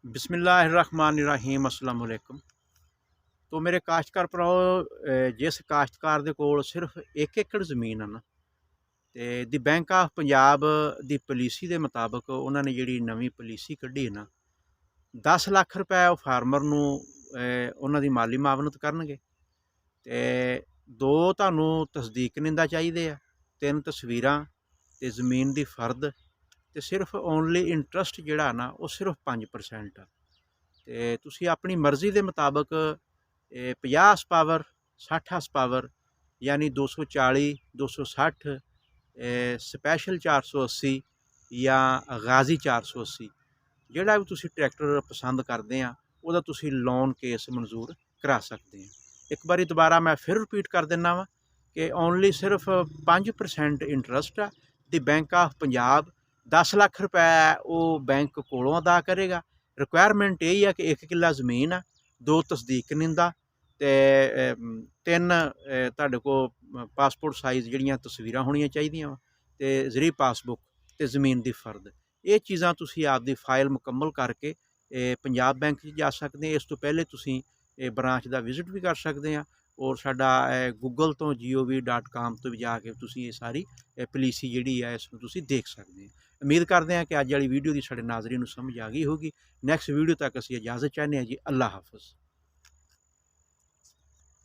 बिस्मिल्लाहिर्रहमानिर्रहीम अस्सलाम वालेकुम। तो मेरे काश्तकार भराओ, जिस काश्तकार दे कोल सिर्फ 1 एकड़ ज़मीन है ना, ते दी बैंक ऑफ पंजाब दी पालिसी दे मुताबक उन्होंने ने जिहड़ी नवीं पालिसी कड्ढी है ना, 10 ਲੱਖ रुपए ਉਹ ਫਾਰਮਰ ਨੂੰ ਉਹਨਾਂ ਦੀ ਮਾਲੀ ਮਾਵਨਤ ਕਰਨਗੇ। ਤੇ 2 ਤੁਹਾਨੂੰ ਤਸਦੀਕਨਿੰਦਾ ਚਾਹੀਦੇ ਆ, 3 ਤਸਵੀਰਾਂ ਤੇ ਜ਼ਮੀਨ ਦੀ ਫਰਦ, ਤੇ ਸਿਰਫ ਓਨਲੀ ਇੰਟਰਸਟ ਜਿਹੜਾ ਨਾ ਉਹ ਸਿਰਫ 5% ਆ। ਤੇ ਤੁਸੀਂ ਆਪਣੀ ਮਰਜ਼ੀ ਦੇ ਮੁਤਾਬਕ 50 ਹਾਰਸ ਪਾਵਰ, 60 ਹਾਰਸ ਪਾਵਰ ਯਾਨੀ 240, 260, ਸਪੈਸ਼ਲ 480 ਜਾਂ ਗਾਜ਼ੀ 480, ਜਿਹੜਾ ਵੀ ਤੁਸੀਂ ਟਰੈਕਟਰ ਪਸੰਦ ਕਰਦੇ ਆ ਉਹਦਾ ਤੁਸੀਂ ਲੋਨ ਕੇਸ ਮਨਜ਼ੂਰ ਕਰਾ ਸਕਦੇ ਆ। ਇੱਕ ਵਾਰੀ ਦੁਬਾਰਾ ਮੈਂ ਫਿਰ ਰਿਪੀਟ ਕਰ ਦਿੰਦਾ ਵਾ ਕਿ ਓਨਲੀ ਸਿਰਫ 5% ਇੰਟਰਸਟ ਆ। ਦੀ ਬੈਂਕ ਆਫ ਪੰਜਾਬ 10 ਲੱਖ ਰੁਪਏ ਉਹ ਬੈਂਕ ਕੋਲੋਂ ਅਦਾ ਕਰੇਗਾ। ਰਿਕੁਆਇਰਮੈਂਟ ਇਹ ਆ ਕਿ 1 ਕਿੱਲਾ ਜ਼ਮੀਨ ਆ, 2 ਤਸਦੀਕਨਿੰਦਾ ਤੇ 3 ਤੁਹਾਡੇ ਕੋਲ ਪਾਸਪੋਰਟ ਸਾਈਜ਼ ਜਿਹੜੀਆਂ ਤਸਵੀਰਾਂ ਹੋਣੀਆਂ ਚਾਹੀਦੀਆਂ ਵਾ, ਤੇ ਜ਼ਰੀ ਪਾਸਬੁੱਕ ਤੇ ਜ਼ਮੀਨ ਦੀ ਫਰਦ। ਇਹ ਚੀਜ਼ਾਂ ਤੁਸੀਂ ਆਪਦੀ ਫਾਈਲ ਮੁਕੰਮਲ ਕਰਕੇ ਪੰਜਾਬ ਬੈਂਕ 'ਚ ਜਾ ਸਕਦੇ। ਇਸ ਤੋਂ ਪਹਿਲੇ ਤੁਸੀਂ ਇਹ ਬ੍ਰਾਂਚ ਦਾ ਵਿਜ਼ਿਟ ਵੀ ਕਰ ਸਕਦੇ ਆ, ਔਰ ਸਾਡਾ ਗੂਗਲ ਤੋਂ gov.com ਤੋਂ ਵੀ ਜਾ ਕੇ ਤੁਸੀਂ ਇਹ ਸਾਰੀ ਪਾਲਿਸੀ ਜਿਹੜੀ ਹੈ ਇਸ ਨੂੰ ਤੁਸੀਂ ਦੇਖ ਸਕਦੇ ਆ। ਉਮੀਦ ਕਰਦੇ ਹਾਂ ਕਿ ਅੱਜ ਵਾਲੀ ਵੀਡੀਓ ਦੀ ਸਾਡੇ ਨਾਜ਼ਰੀਨ ਨੂੰ ਸਮਝ ਆ ਗਈ ਹੋਗੀ। ਨੈਕਸਟ ਵੀਡੀਓ ਤੱਕ ਅਸੀਂ ਇਜਾਜ਼ਤ ਚਾਹੁੰਦੇ ਹਾਂ ਜੀ। ਅੱਲਾ ਹਾਫਿਜ਼।